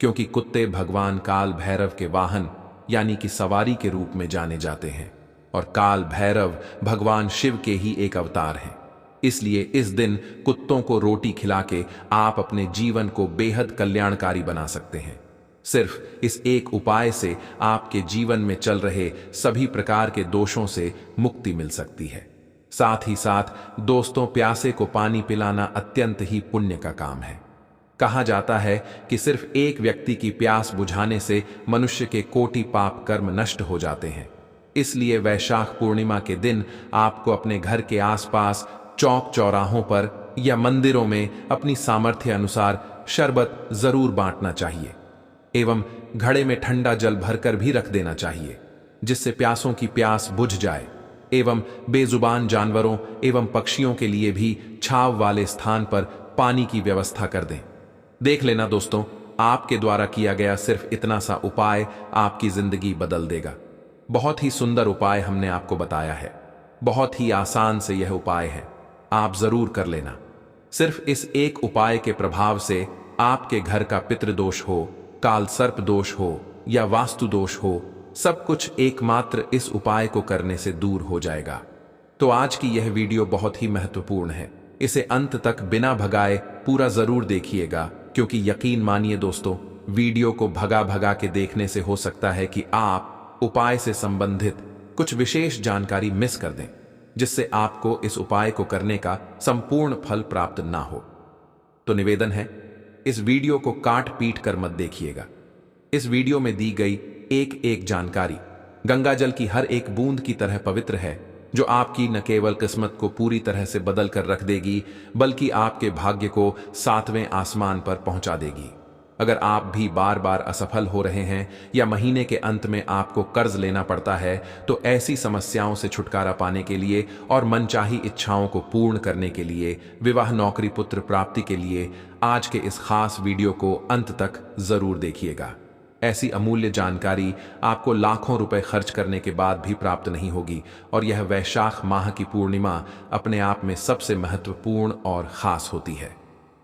क्योंकि कुत्ते भगवान काल भैरव के वाहन यानी कि सवारी के रूप में जाने जाते हैं और काल भैरव भगवान शिव के ही एक अवतार हैं। इसलिए इस दिन कुत्तों को रोटी खिला के आप अपने जीवन को बेहद कल्याणकारी बना सकते हैं। सिर्फ इस एक उपाय से आपके जीवन में चल रहे सभी प्रकार के दोषों से मुक्ति मिल सकती है। साथ ही साथ दोस्तों, प्यासे को पानी पिलाना अत्यंत ही पुण्य का काम है। कहा जाता है कि सिर्फ एक व्यक्ति की प्यास बुझाने से मनुष्य के कोटि पाप कर्म नष्ट हो जाते हैं। इसलिए वैशाख पूर्णिमा के दिन आपको अपने घर के आसपास चौक चौराहों पर या मंदिरों में अपनी सामर्थ्य अनुसार शरबत जरूर बांटना चाहिए एवं घड़े में ठंडा जल भरकर भी रख देना चाहिए, जिससे प्यासों की प्यास बुझ जाए एवं बेजुबान जानवरों एवं पक्षियों के लिए भी छाव वाले स्थान पर पानी की व्यवस्था कर दें। देख लेना दोस्तों, आपके द्वारा किया गया सिर्फ इतना सा उपाय आपकी जिंदगी बदल देगा। बहुत ही सुंदर उपाय हमने आपको बताया है, बहुत ही आसान से यह उपाय है, आप जरूर कर लेना। सिर्फ इस एक उपाय के प्रभाव से आपके घर का पितृदोष हो, काल सर्प दोष हो या वास्तु दोष हो, सब कुछ एकमात्र इस उपाय को करने से दूर हो जाएगा। तो आज की यह वीडियो बहुत ही महत्वपूर्ण है, इसे अंत तक बिना भगाए पूरा जरूर देखिएगा, क्योंकि यकीन मानिए दोस्तों, वीडियो को भगा भगा के देखने से हो सकता है कि आप उपाय से संबंधित कुछ विशेष जानकारी मिस कर दें, जिससे आपको इस उपाय को करने का संपूर्ण फल प्राप्त ना हो। तो निवेदन है, इस वीडियो को काट पीट कर मत देखिएगा। इस वीडियो में दी गई एक एक जानकारी गंगा जल की हर एक बूंद की तरह पवित्र है, जो आपकी न केवल किस्मत को पूरी तरह से बदल कर रख देगी, बल्कि आपके भाग्य को 7वें आसमान पर पहुंचा देगी। अगर आप भी बार बार असफल हो रहे हैं या महीने के अंत में आपको कर्ज लेना पड़ता है, तो ऐसी समस्याओं से छुटकारा पाने के लिए और मनचाही इच्छाओं को पूर्ण करने के लिए, विवाह, नौकरी, पुत्र प्राप्ति के लिए आज के इस खास वीडियो को अंत तक जरूर देखिएगा। ऐसी अमूल्य जानकारी आपको लाखों रुपए खर्च करने के बाद भी प्राप्त नहीं होगी, और यह वैशाख माह की पूर्णिमा अपने आप में सबसे महत्वपूर्ण और खास होती है।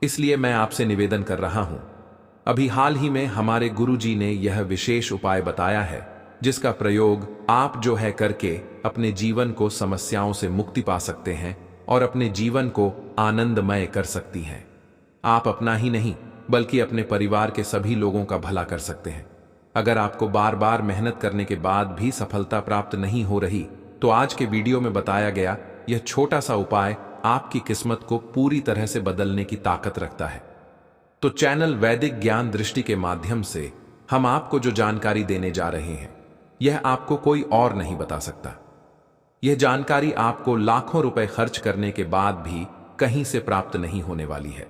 इसलिए मैं आपसे निवेदन कर रहा हूं, अभी हाल ही में हमारे गुरुजी ने यह विशेष उपाय बताया है, जिसका प्रयोग आप जो है करके अपने जीवन को समस्याओं से मुक्ति पा सकते हैं और अपने जीवन को आनंदमय कर सकती हैं। आप अपना ही नहीं बल्कि अपने परिवार के सभी लोगों का भला कर सकते हैं। अगर आपको बार बार मेहनत करने के बाद भी सफलता प्राप्त नहीं हो रही, तो आज के वीडियो में बताया गया यह छोटा सा उपाय आपकी किस्मत को पूरी तरह से बदलने की ताकत रखता है। तो चैनल वैदिक ज्ञान दृष्टि के माध्यम से हम आपको जो जानकारी देने जा रहे हैं, यह आपको कोई और नहीं बता सकता। यह जानकारी आपको लाखों रुपए खर्च करने के बाद भी कहीं से प्राप्त नहीं होने वाली है।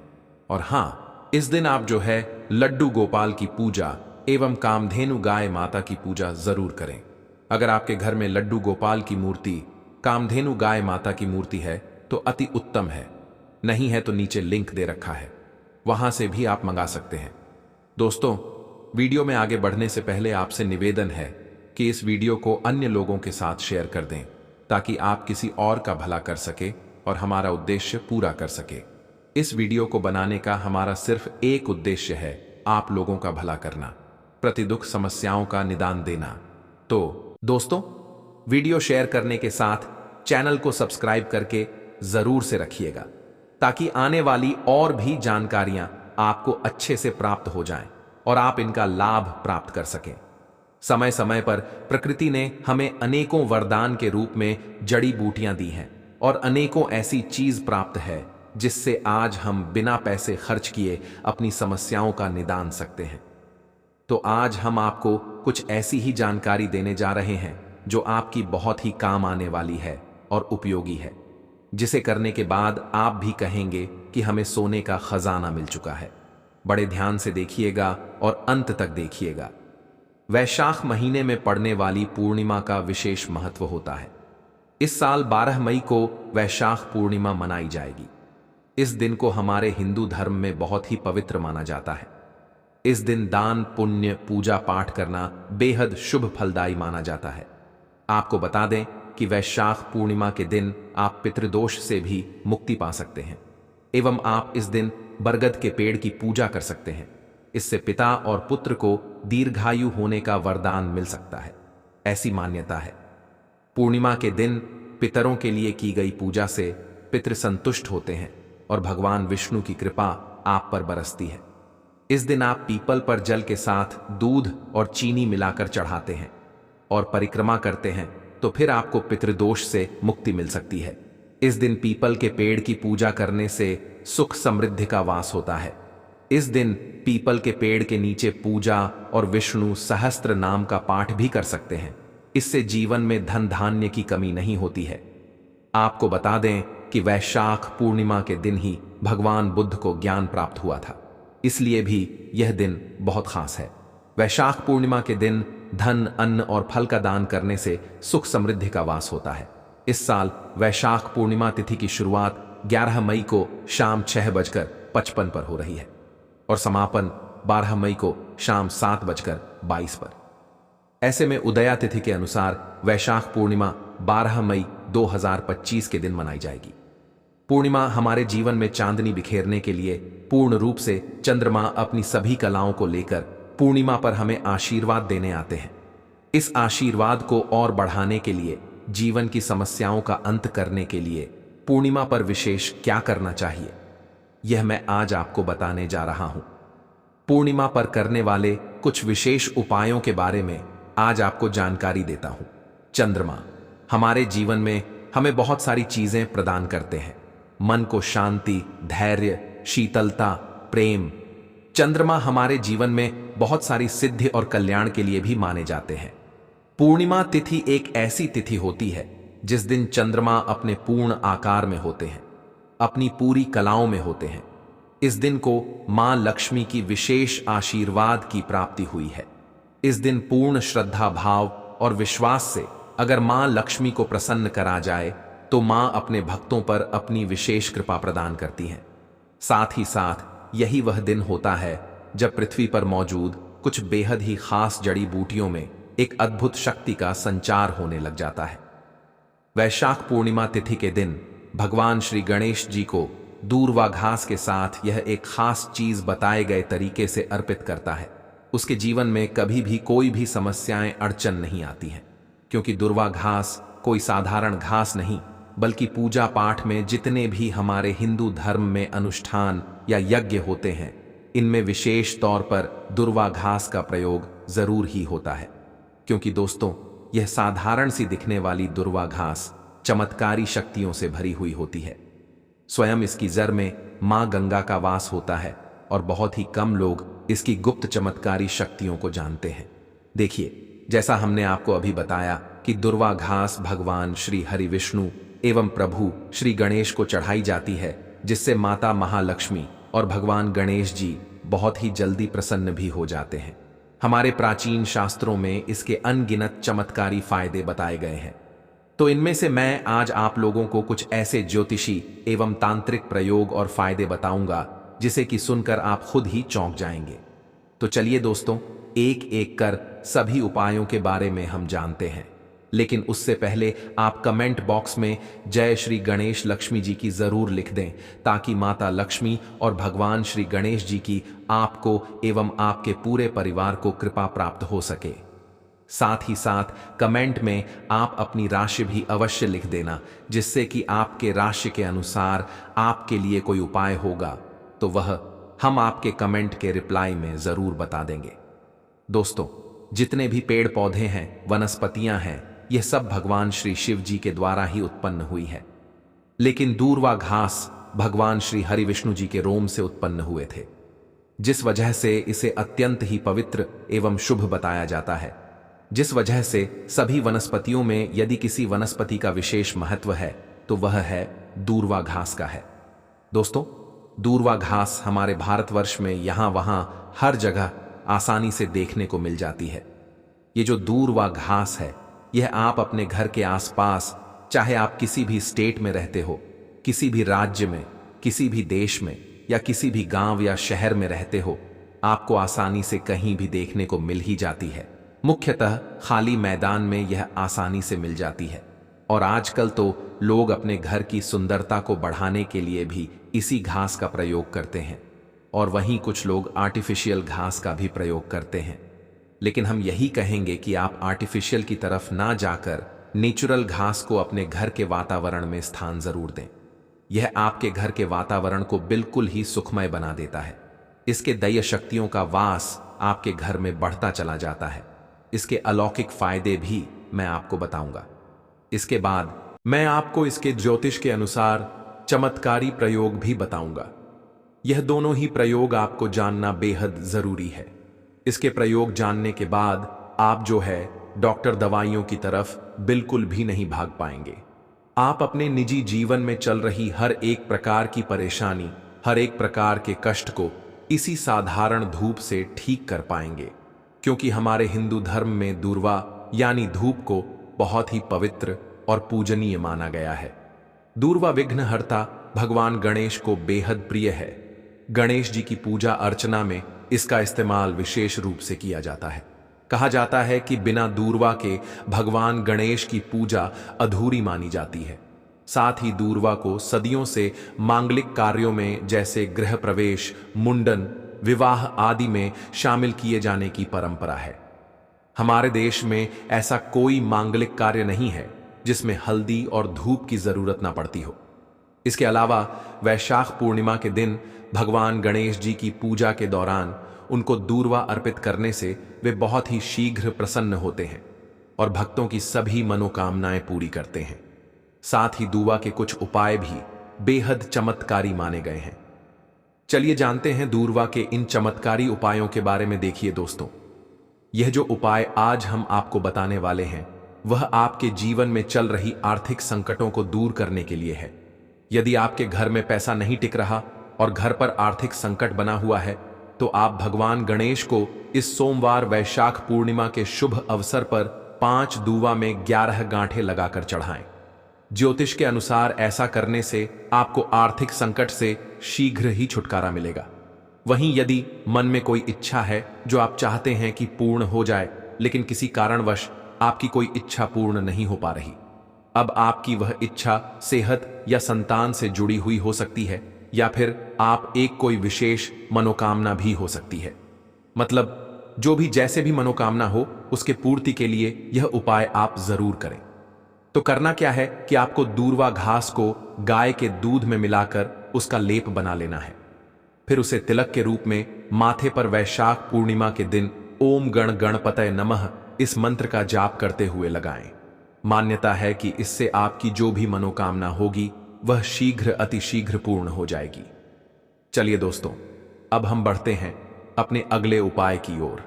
और हां, इस दिन आप जो है लड्डू गोपाल की पूजा एवं कामधेनु गाय माता की पूजा जरूर करें। अगर आपके घर में लड्डू गोपाल की मूर्ति कामधेनु गाय माता की मूर्ति है तो अति उत्तम है, नहीं है तो नीचे लिंक दे रखा है, वहां से भी आप मंगा सकते हैं। दोस्तों, वीडियो में आगे बढ़ने से पहले आपसे निवेदन है कि इस वीडियो को अन्य लोगों के साथ शेयर कर दें ताकि आप किसी और का भला कर सके और हमारा उद्देश्य पूरा कर सके। इस वीडियो को बनाने का हमारा सिर्फ एक उद्देश्य है, आप लोगों का भला करना, प्रतिदुख समस्याओं का निदान देना। तो दोस्तों, वीडियो शेयर करने के साथ चैनल को सब्सक्राइब करके जरूर से रखिएगा ताकि आने वाली और भी जानकारियां आपको अच्छे से प्राप्त हो जाएं और आप इनका लाभ प्राप्त कर सकें। समय समय पर प्रकृति ने हमें अनेकों वरदान के रूप में जड़ी बूटियां दी हैं और अनेकों ऐसी चीज प्राप्त है जिससे आज हम बिना पैसे खर्च किए अपनी समस्याओं का निदान सकते हैं। तो आज हम आपको कुछ ऐसी ही जानकारी देने जा रहे हैं जो आपकी बहुत ही काम आने वाली है और उपयोगी है, जिसे करने के बाद आप भी कहेंगे कि हमें सोने का खजाना मिल चुका है। बड़े ध्यान से देखिएगा और अंत तक देखिएगा। वैशाख महीने में पड़ने वाली पूर्णिमा का विशेष महत्व होता है। इस साल 12 मई को वैशाख पूर्णिमा मनाई जाएगी। इस दिन को हमारे हिंदू धर्म में बहुत ही पवित्र माना जाता है। इस दिन दान, पुण्य, पूजा पाठ करना बेहद शुभ फलदायी माना जाता है। आपको बता दें कि वैशाख पूर्णिमा के दिन आप पितृदोष से भी मुक्ति पा सकते हैं एवं आप इस दिन बरगद के पेड़ की पूजा कर सकते हैं। इससे पिता और पुत्र को दीर्घायु होने का वरदान मिल सकता है, ऐसी मान्यता है। पूर्णिमा के दिन पितरों के लिए की गई पूजा से पितृ संतुष्ट होते हैं और भगवान विष्णु की कृपा आप पर बरसती है। इस दिन आप पीपल पर जल के साथ दूध और चीनी मिलाकर चढ़ाते हैं और परिक्रमा करते हैं तो फिर आपको पितृदोष से मुक्ति मिल सकती है। इस दिन पीपल के पेड़ की पूजा करने से सुख समृद्धि का वास होता है। इस दिन पीपल के पेड़ के नीचे पूजा और विष्णु सहस्त्र नाम का पाठ भी कर सकते हैं। इससे जीवन में धन धान्य की कमी नहीं होती है। आपको बता दें कि वैशाख पूर्णिमा के दिन ही भगवान बुद्ध को ज्ञान प्राप्त हुआ था, इसलिए भी यह दिन बहुत खास है। वैशाख पूर्णिमा के दिन धन, अन्न और फल का दान करने से सुख समृद्धि का वास होता है। इस साल वैशाख पूर्णिमा तिथि की शुरुआत 11 मई को शाम 6:55 पर हो रही है और समापन 12 मई को शाम 7:22 पर। ऐसे में उदया तिथि के अनुसार वैशाख पूर्णिमा 12 मई 2025 के दिन मनाई जाएगी। पूर्णिमा हमारे जीवन में चांदनी बिखेरने के लिए पूर्ण रूप से चंद्रमा अपनी सभी कलाओं को लेकर पूर्णिमा पर हमें आशीर्वाद देने आते हैं। इस आशीर्वाद को और बढ़ाने के लिए, जीवन की समस्याओं का अंत करने के लिए पूर्णिमा पर विशेष क्या करना चाहिए, यह मैं आज आपको बताने जा रहा हूं। पूर्णिमा पर करने वाले कुछ विशेष उपायों के बारे में आज आपको जानकारी देता हूं। चंद्रमा हमारे जीवन में हमें बहुत सारी चीजें प्रदान करते हैं। मन को शांति, धैर्य, शीतलता, प्रेम। चंद्रमा हमारे जीवन में बहुत सारी सिद्धि और कल्याण के लिए भी माने जाते हैं। पूर्णिमा तिथि एक ऐसी तिथि होती है जिस दिन चंद्रमा अपने पूर्ण आकार में होते हैं, अपनी पूरी कलाओं में होते हैं। इस दिन को मां लक्ष्मी की विशेष आशीर्वाद की प्राप्ति हुई है। इस दिन पूर्ण श्रद्धा भाव और विश्वास से अगर मां लक्ष्मी को प्रसन्न करा जाए तो मां अपने भक्तों पर अपनी विशेष कृपा प्रदान करती हैं। साथ ही साथ यही वह दिन होता है जब पृथ्वी पर मौजूद कुछ बेहद ही खास जड़ी बूटियों में एक अद्भुत शक्ति का संचार होने लग जाता है। वैशाख पूर्णिमा तिथि के दिन भगवान श्री गणेश जी को दूर्वा घास के साथ यह एक खास चीज बताए गए तरीके से अर्पित करता है। उसके जीवन में कभी भी कोई भी समस्याएं, अड़चन नहीं आती हैं, क्योंकि दूर्वा घास कोई साधारण घास नहीं बल्कि पूजा पाठ में जितने भी हमारे हिंदू धर्म में अनुष्ठान या यज्ञ होते हैं, इनमें विशेष तौर पर दूर्वा घास का प्रयोग जरूर ही होता है। क्योंकि दोस्तों, यह साधारण सी दिखने वाली दूर्वा घास चमत्कारी शक्तियों से भरी हुई होती है। स्वयं इसकी जड़ में मां गंगा का वास होता है और बहुत ही कम लोग इसकी गुप्त चमत्कारी शक्तियों को जानते हैं। देखिए, जैसा हमने आपको अभी बताया कि दूर्वा घास भगवान श्री हरि विष्णु एवं प्रभु श्री गणेश को चढ़ाई जाती है, जिससे माता महालक्ष्मी और भगवान गणेश जी बहुत ही जल्दी प्रसन्न भी हो जाते हैं। हमारे प्राचीन शास्त्रों में इसके अनगिनत चमत्कारी फायदे बताए गए हैं। तो इनमें से मैं आज आप लोगों को कुछ ऐसे ज्योतिषी एवं तांत्रिक प्रयोग और फायदे बताऊंगा जिसे कि सुनकर आप खुद ही चौंक जाएंगे। तो चलिए दोस्तों, एक एक कर सभी उपायों के बारे में हम जानते हैं। लेकिन उससे पहले आप कमेंट बॉक्स में जय श्री गणेश लक्ष्मी जी की जरूर लिख दें, ताकि माता लक्ष्मी और भगवान श्री गणेश जी की आपको एवं आपके पूरे परिवार को कृपा प्राप्त हो सके। साथ ही साथ कमेंट में आप अपनी राशि भी अवश्य लिख देना, जिससे कि आपके राशि के अनुसार आपके लिए कोई उपाय होगा तो वह हम आपके कमेंट के रिप्लाई में जरूर बता देंगे। दोस्तों, जितने भी पेड़ पौधे हैं, वनस्पतियां हैं, यह सब भगवान श्री शिव जी के द्वारा ही उत्पन्न हुई है। लेकिन दूर्वा घास भगवान श्री हरि विष्णु जी के रोम से उत्पन्न हुए थे, जिस वजह से इसे अत्यंत ही पवित्र एवं शुभ बताया जाता है। जिस वजह से सभी वनस्पतियों में यदि किसी वनस्पति का विशेष महत्व है तो वह है दूर्वा घास का है। दोस्तों, दूर्वा घास हमारे भारतवर्ष में यहां वहां हर जगह आसानी से देखने को मिल जाती है। ये जो दूर्वा घास है, यह आप अपने घर के आसपास, चाहे आप किसी भी स्टेट में रहते हो, किसी भी राज्य में, किसी भी देश में या किसी भी गांव या शहर में रहते हो, आपको आसानी से कहीं भी देखने को मिल ही जाती है। मुख्यतः खाली मैदान में यह आसानी से मिल जाती है। और आजकल तो लोग अपने घर की सुंदरता को बढ़ाने के लिए भी इसी घास का प्रयोग करते हैं, और वहीं कुछ लोग आर्टिफिशियल घास का भी प्रयोग करते हैं। लेकिन हम यही कहेंगे कि आप आर्टिफिशियल की तरफ ना जाकर नेचुरल घास को अपने घर के वातावरण में स्थान जरूर दें। यह आपके घर के वातावरण को बिल्कुल ही सुखमय बना देता है। इसके दैय शक्तियों का वास आपके घर में बढ़ता चला जाता है। इसके अलौकिक फायदे भी मैं आपको बताऊंगा। इसके बाद मैं आपको इसके ज्योतिष के अनुसार चमत्कारी प्रयोग भी बताऊंगा। यह दोनों ही प्रयोग आपको जानना बेहद जरूरी है। इसके प्रयोग जानने के बाद आप जो है डॉक्टर दवाइयों की तरफ बिल्कुल भी नहीं भाग पाएंगे। आप अपने निजी जीवन में चल रही हर एक प्रकार की परेशानी, हर एक प्रकार के कष्ट को इसी साधारण धूप से ठीक कर पाएंगे, क्योंकि हमारे हिंदू धर्म में दूर्वा यानी धूप को बहुत ही पवित्र और पूजनीय माना गया है। दूर्वा विघ्नहर्ता भगवान गणेश को बेहद प्रिय है। गणेश जी की पूजा अर्चना में इसका इस्तेमाल विशेष रूप से किया जाता है। कहा जाता है कि बिना दूर्वा के भगवान गणेश की पूजा अधूरी मानी जाती है। साथ ही दूर्वा को सदियों से मांगलिक कार्यों में जैसे गृह प्रवेश, मुंडन, विवाह आदि में शामिल किए जाने की परंपरा है। हमारे देश में ऐसा कोई मांगलिक कार्य नहीं है जिसमें हल्दी और धूप की जरूरत ना पड़ती हो। इसके अलावा वैशाख पूर्णिमा के दिन भगवान गणेश जी की पूजा के दौरान उनको दूर्वा अर्पित करने से वे बहुत ही शीघ्र प्रसन्न होते हैं और भक्तों की सभी मनोकामनाएं पूरी करते हैं। साथ ही दूर्वा के कुछ उपाय भी बेहद चमत्कारी माने गए हैं। चलिए जानते हैं दूर्वा के इन चमत्कारी उपायों के बारे में। देखिए दोस्तों, यह जो उपाय आज हम आपको बताने वाले हैं वह आपके जीवन में चल रही आर्थिक संकटों को दूर करने के लिए है। यदि आपके घर में पैसा नहीं टिक रहा और घर पर आर्थिक संकट बना हुआ है तो आप भगवान गणेश को इस सोमवार वैशाख पूर्णिमा के शुभ अवसर पर 5 दूर्वा में 11 गांठें लगाकर चढ़ाएं। ज्योतिष के अनुसार ऐसा करने से आपको आर्थिक संकट से शीघ्र ही छुटकारा मिलेगा। वहीं यदि मन में कोई इच्छा है जो आप चाहते हैं कि पूर्ण हो जाए, लेकिन किसी कारणवश आपकी कोई इच्छा पूर्ण नहीं हो पा रही, अब आपकी वह इच्छा सेहत या संतान से जुड़ी हुई हो सकती है, या फिर आप एक कोई विशेष मनोकामना भी हो सकती है। मतलब जो भी जैसे भी मनोकामना हो उसके पूर्ति के लिए यह उपाय आप जरूर करें। तो करना क्या है कि आपको दूर्वा घास को गाय के दूध में मिलाकर उसका लेप बना लेना है। फिर उसे तिलक के रूप में माथे पर वैशाख पूर्णिमा के दिन ओम गण गणपतये नमः इस मंत्र का जाप करते हुए लगाएं। मान्यता है कि इससे आपकी जो भी मनोकामना होगी वह शीघ्र अतिशीघ्र पूर्ण हो जाएगी। चलिए दोस्तों, अब हम बढ़ते हैं अपने अगले उपाय की ओर।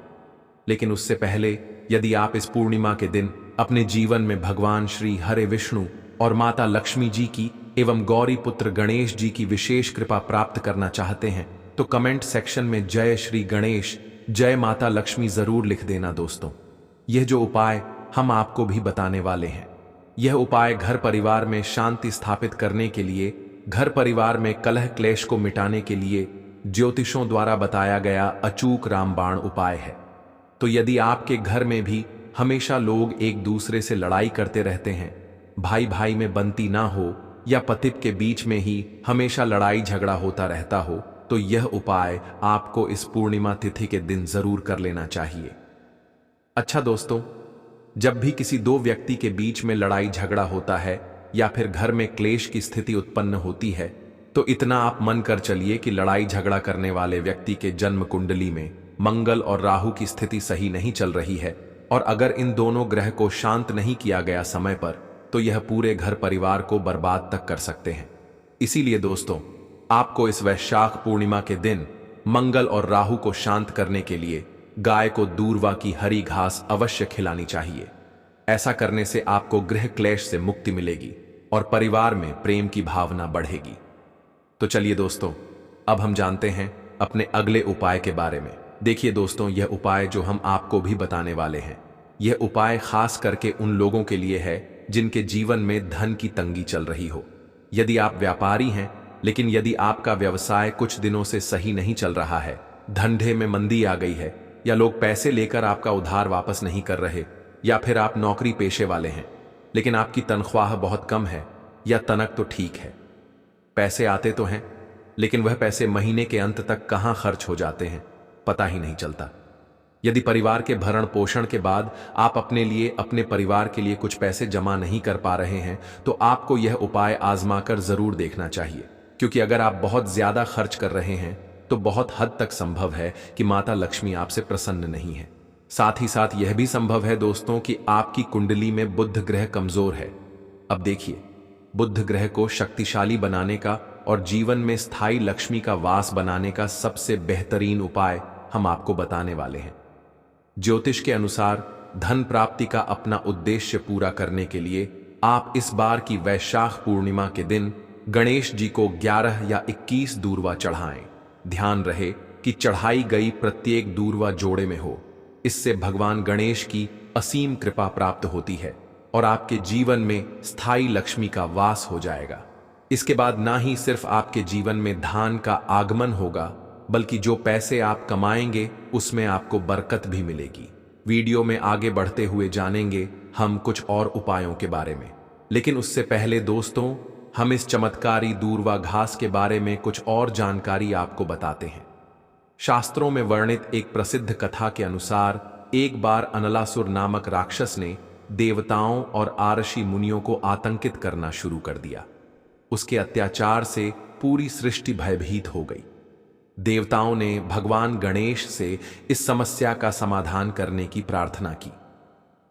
लेकिन उससे पहले यदि आप इस पूर्णिमा के दिन अपने जीवन में भगवान श्री हरे विष्णु और माता लक्ष्मी जी की एवं गौरी पुत्र गणेश जी की विशेष कृपा प्राप्त करना चाहते हैं तो कमेंट सेक्शन में जय श्री गणेश, जय माता लक्ष्मी जरूर लिख देना। दोस्तों, यह जो उपाय हम आपको भी बताने वाले हैं यह उपाय घर परिवार में शांति स्थापित करने के लिए, घर परिवार में कलह क्लेश को मिटाने के लिए ज्योतिषों द्वारा बताया गया अचूक रामबाण उपाय है। तो यदि आपके घर में भी हमेशा लोग एक दूसरे से लड़ाई करते रहते हैं, भाई भाई में बनती ना हो, या पति के बीच में ही हमेशा लड़ाई झगड़ा होता रहता हो, तो यह उपाय आपको इस पूर्णिमा तिथि के दिन जरूर कर लेना चाहिए। अच्छा दोस्तों, जब भी किसी दो व्यक्ति के बीच में लड़ाई झगड़ा होता है या फिर घर में क्लेश की स्थिति उत्पन्न होती है, तो इतना आप मन कर चलिए कि लड़ाई झगड़ा करने वाले व्यक्ति के जन्म कुंडली में मंगल और राहु की स्थिति सही नहीं चल रही है, और अगर इन दोनों ग्रह को शांत नहीं किया गया समय पर, तो यह पूरे घर परिवार को बर्बाद तक कर सकते हैं। इसीलिए दोस्तों, आपको इस वैशाख पूर्णिमा के दिन मंगल और राहु को शांत करने के लिए गाय को दूर्वा की हरी घास अवश्य खिलानी चाहिए। ऐसा करने से आपको गृह क्लेश से मुक्ति मिलेगी और परिवार में प्रेम की भावना बढ़ेगी। तो चलिए दोस्तों, अब हम जानते हैं अपने अगले उपाय के बारे में। देखिए दोस्तों, यह उपाय जो हम आपको भी बताने वाले हैं, यह उपाय खास करके उन लोगों के लिए है जिनके जीवन में धन की तंगी चल रही हो। यदि आप व्यापारी हैं, लेकिन यदि आपका व्यवसाय कुछ दिनों से सही नहीं चल रहा है, धंधे में मंदी आ गई है, या लोग पैसे लेकर आपका उधार वापस नहीं कर रहे, या फिर आप नौकरी पेशे वाले हैं लेकिन आपकी तनख्वाह बहुत कम है, या तनक तो ठीक है, पैसे आते तो हैं लेकिन वह पैसे महीने के अंत तक कहां खर्च हो जाते हैं पता ही नहीं चलता। यदि परिवार के भरण पोषण के बाद आप अपने लिए, अपने परिवार के लिए कुछ पैसे जमा नहीं कर पा रहे हैं, तो आपको यह उपाय आजमाकर जरूर देखना चाहिए, क्योंकि अगर आप बहुत ज्यादा खर्च कर रहे हैं तो बहुत हद तक संभव है कि माता लक्ष्मी आपसे प्रसन्न नहीं है। साथ ही साथ यह भी संभव है दोस्तों कि आपकी कुंडली में बुध ग्रह कमजोर है। अब देखिए, बुध ग्रह को शक्तिशाली बनाने का और जीवन में स्थायी लक्ष्मी का वास बनाने का सबसे बेहतरीन उपाय हम आपको बताने वाले हैं। ज्योतिष के अनुसार धन प्राप्ति का अपना उद्देश्य पूरा करने के लिए आप इस बार की वैशाख पूर्णिमा के दिन गणेश जी को 11 या 21 दूर्वा चढ़ाएं। ध्यान रहे कि चढ़ाई गई प्रत्येक दूर्वा जोड़े में हो। इससे भगवान गणेश की असीम कृपा प्राप्त होती है और आपके जीवन में स्थायी लक्ष्मी का वास हो जाएगा। इसके बाद ना ही सिर्फ आपके जीवन में धन का आगमन होगा, बल्कि जो पैसे आप कमाएंगे उसमें आपको बरकत भी मिलेगी। वीडियो में आगे बढ़ते हुए जानेंगे हम कुछ और उपायों के बारे में, लेकिन उससे पहले दोस्तों, हम इस चमत्कारी दूर्वा घास के बारे में कुछ और जानकारी आपको बताते हैं। शास्त्रों में वर्णित एक प्रसिद्ध कथा के अनुसार एक बार अनलासुर नामक राक्षस ने देवताओं और आरषि मुनियों को आतंकित करना शुरू कर दिया। उसके अत्याचार से पूरी सृष्टि भयभीत हो गई। देवताओं ने भगवान गणेश से इस समस्या का समाधान करने की प्रार्थना की।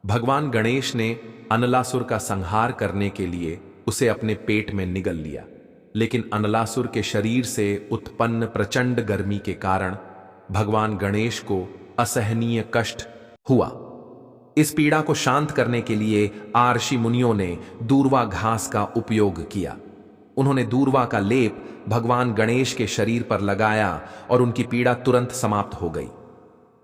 भगवान गणेश ने अनलासुर का संहार करने के लिए उसे अपने पेट में निगल लिया, लेकिन अनलासुर के शरीर से उत्पन्न प्रचंड गर्मी के कारण भगवान गणेश को असहनीय कष्ट हुआ। इस पीड़ा को शांत करने के लिए आरषि मुनियों ने दूर्वा घास का उपयोग किया। उन्होंने दूर्वा का लेप भगवान गणेश के शरीर पर लगाया और उनकी पीड़ा तुरंत समाप्त हो गई।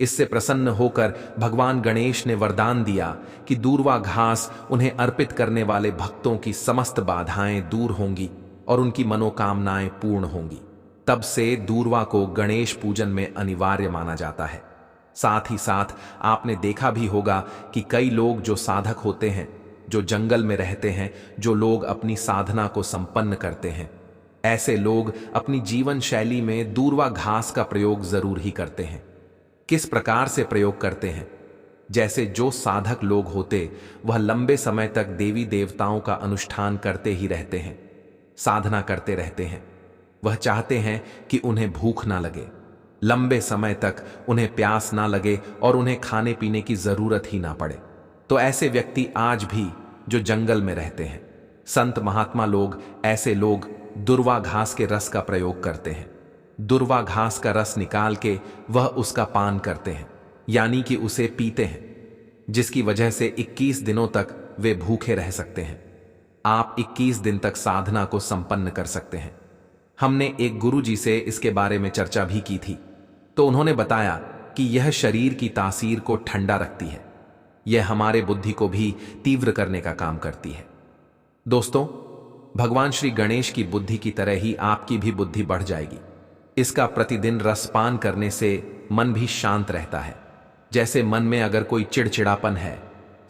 इससे प्रसन्न होकर भगवान गणेश ने वरदान दिया कि दूर्वा घास उन्हें अर्पित करने वाले भक्तों की समस्त बाधाएं दूर होंगी और उनकी मनोकामनाएं पूर्ण होंगी। तब से दूर्वा को गणेश पूजन में अनिवार्य माना जाता है। साथ ही साथ आपने देखा भी होगा कि कई लोग जो साधक होते हैं, जो जंगल में रहते हैं, जो लोग अपनी साधना को संपन्न करते हैं, ऐसे लोग अपनी जीवन शैली में दूर्वा घास का प्रयोग जरूर ही करते हैं। किस प्रकार से प्रयोग करते हैं? जैसे जो साधक लोग होते वह लंबे समय तक देवी देवताओं का अनुष्ठान करते ही रहते हैं, साधना करते रहते हैं। वह चाहते हैं कि उन्हें भूख ना लगे, लंबे समय तक उन्हें प्यास ना लगे और उन्हें खाने पीने की जरूरत ही ना पड़े। तो ऐसे व्यक्ति आज भी जो जंगल में रहते हैं, संत महात्मा लोग, ऐसे लोग दूर्वा घास के रस का प्रयोग करते हैं। दूर्वा घास का रस निकाल के वह उसका पान करते हैं, यानी कि उसे पीते हैं, जिसकी वजह से 21 दिनों तक वे भूखे रह सकते हैं। आप 21 दिन तक साधना को संपन्न कर सकते हैं। हमने एक गुरुजी से इसके बारे में चर्चा भी की थी, तो उन्होंने बताया कि यह शरीर की तासीर को ठंडा रखती है, यह हमारे बुद्धि को भी तीव्र करने का काम करती है। दोस्तों, भगवान श्री गणेश की बुद्धि की तरह ही आपकी भी बुद्धि बढ़ जाएगी। इसका प्रतिदिन रसपान करने से मन भी शांत रहता है। जैसे मन में अगर कोई चिड़चिड़ापन है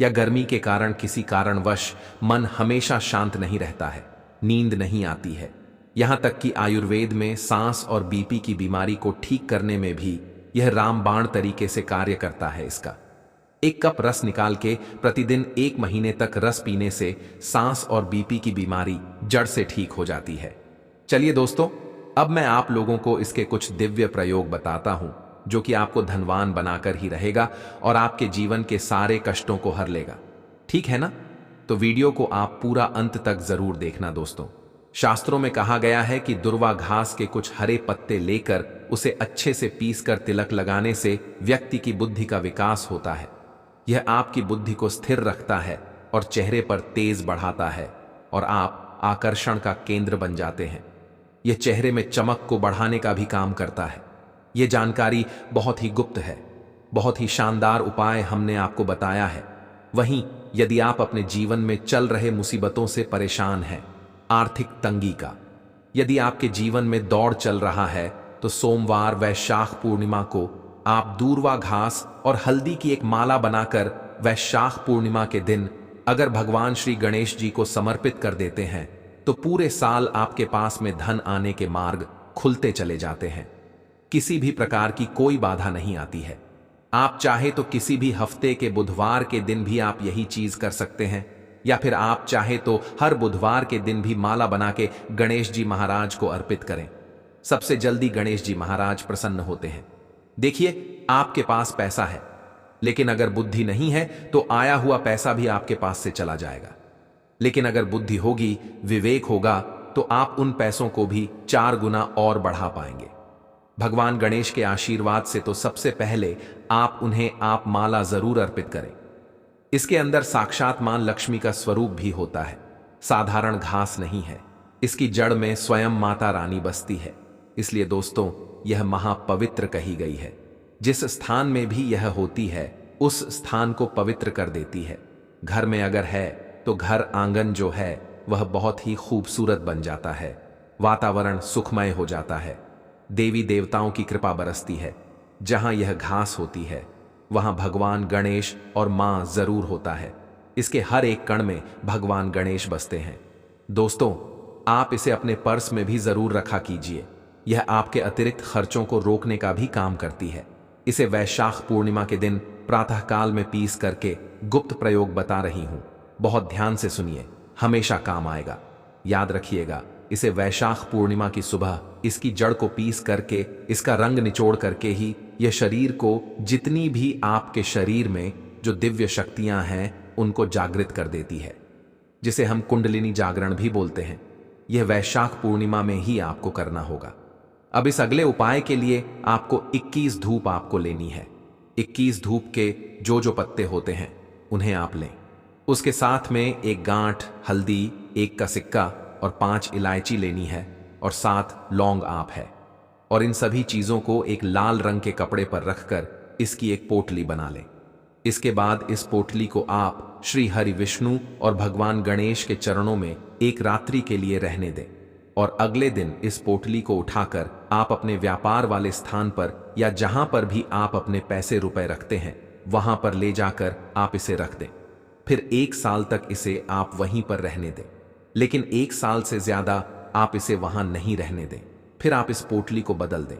या गर्मी के कारण किसी कारणवश मन हमेशा शांत नहीं रहता है, नींद नहीं आती है, यहां तक कि आयुर्वेद में सांस और बीपी की बीमारी को ठीक करने में भी यह रामबाण तरीके से कार्य करता है। इसका एक कप रस निकाल के प्रतिदिन 1 महीने तक रस पीने से सांस और बीपी की बीमारी जड़ से ठीक हो जाती है। चलिए दोस्तों, अब मैं आप लोगों को इसके कुछ दिव्य प्रयोग बताता हूं जो कि आपको धनवान बनाकर ही रहेगा और आपके जीवन के सारे कष्टों को हर लेगा। ठीक है ना? तो वीडियो को आप पूरा अंत तक जरूर देखना दोस्तों। शास्त्रों में कहा गया है कि दुर्वा घास के कुछ हरे पत्ते लेकर उसे अच्छे से पीसकर तिलक लगाने से व्यक्ति की बुद्धि का विकास होता है। यह आपकी बुद्धि को स्थिर रखता है और चेहरे पर तेज बढ़ाता है और आप आकर्षण का केंद्र बन जाते हैं। यह चेहरे में चमक को बढ़ाने का भी काम करता है। यह जानकारी बहुत ही गुप्त है। बहुत ही शानदार उपाय हमने आपको बताया है। वहीं यदि आप अपने जीवन में चल रहे मुसीबतों से परेशान हैं, आर्थिक तंगी का, यदि आपके जीवन में दौड़ चल रहा है, तो सोमवार वैशाख पूर्णिमा को आप दूर्वा घास और हल्दी की एक माला बनाकर वैशाख पूर्णिमा के दिन अगर भगवान श्री गणेश जी को समर्पित कर देते हैं तो पूरे साल आपके पास में धन आने के मार्ग खुलते चले जाते हैं। किसी भी प्रकार की कोई बाधा नहीं आती है। आप चाहे तो किसी भी हफ्ते के बुधवार के दिन भी आप यही चीज कर सकते हैं, या फिर आप चाहे तो हर बुधवार के दिन भी माला बना के गणेश जी महाराज को अर्पित करें। सबसे जल्दी गणेश जी महाराज प्रसन्न होते हैं। देखिए, आपके पास पैसा है, लेकिन अगर बुद्धि नहीं है तो आया हुआ पैसा भी आपके पास से चला जाएगा। लेकिन अगर बुद्धि होगी, विवेक होगा, तो आप उन पैसों को भी 4 गुना और बढ़ा पाएंगे। भगवान गणेश के आशीर्वाद से तो सबसे पहले आप उन्हें आप माला जरूर अर्पित करें। इसके अंदर साक्षात मां लक्ष्मी का स्वरूप भी होता है। साधारण घास नहीं है, इसकी जड़ में स्वयं माता रानी बसती है। इसलिए दोस्तों, यह महापवित्र कही गई है। जिस स्थान में भी यह होती है उस स्थान को पवित्र कर देती है। घर में अगर है तो घर आंगन जो है वह बहुत ही खूबसूरत बन जाता है। वातावरण सुखमय हो जाता है। देवी देवताओं की कृपा बरसती है। जहां यह घास होती है वहां भगवान गणेश और मां जरूर होता है। इसके हर एक कण में भगवान गणेश बसते हैं। दोस्तों, आप इसे अपने पर्स में भी जरूर रखा कीजिए। यह आपके अतिरिक्त खर्चों को रोकने का भी काम करती है। इसे वैशाख पूर्णिमा के दिन प्रातःकाल में पीस करके गुप्त प्रयोग बता रही हूं। बहुत ध्यान से सुनिए, हमेशा काम आएगा। याद रखिएगा, इसे वैशाख पूर्णिमा की सुबह इसकी जड़ को पीस करके इसका रंग निचोड़ करके ही यह शरीर को, जितनी भी आपके शरीर में जो दिव्य शक्तियां हैं उनको जागृत कर देती है, जिसे हम कुंडलिनी जागरण भी बोलते हैं। यह वैशाख पूर्णिमा में ही आपको करना होगा। अब इस अगले उपाय के लिए आपको 21 धूप आपको लेनी है। 21 धूप के जो पत्ते होते हैं उन्हें आप लें। उसके साथ में एक गांठ हल्दी, 1 का सिक्का और 5 इलायची लेनी है और 7 लौंग आप है। और इन सभी चीजों को एक लाल रंग के कपड़े पर रखकर इसकी एक पोटली बना लें। इसके बाद इस पोटली को आप श्री हरि विष्णु और भगवान गणेश के चरणों में एक रात्रि के लिए रहने दें और अगले दिन इस पोटली को उठाकर आप अपने व्यापार वाले स्थान पर या जहां पर भी आप अपने पैसे रुपए रखते हैं वहां पर ले जाकर आप इसे रख दें। फिर 1 साल तक इसे आप वहीं पर रहने दें, लेकिन 1 साल से ज्यादा आप इसे वहां नहीं रहने दें। फिर आप इस पोटली को बदल दें।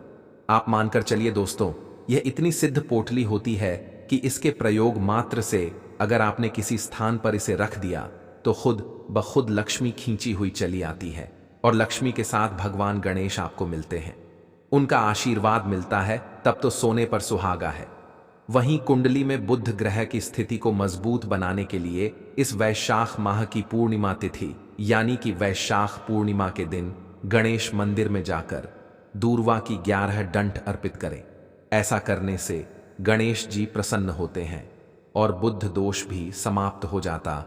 आप मानकर चलिए दोस्तों, यह इतनी सिद्ध पोटली होती है कि इसके प्रयोग मात्र से अगर आपने किसी स्थान पर इसे रख दिया तो खुद ब खुद लक्ष्मी खींची हुई चली आती है और लक्ष्मी के साथ भगवान गणेश आपको मिलते हैं। उनका आशीर्वाद मिलता है, तब तो सोने पर सुहागा है। वहीं कुंडली में बुध ग्रह की स्थिति को मजबूत बनाने के लिए इस वैशाख माह की पूर्णिमा तिथि यानी कि वैशाख पूर्णिमा के दिन गणेश मंदिर में जाकर दूर्वा की 11 डंठ अर्पित करें। ऐसा करने से गणेश जी प्रसन्न होते हैं और बुद्ध दोष भी समाप्त हो जाता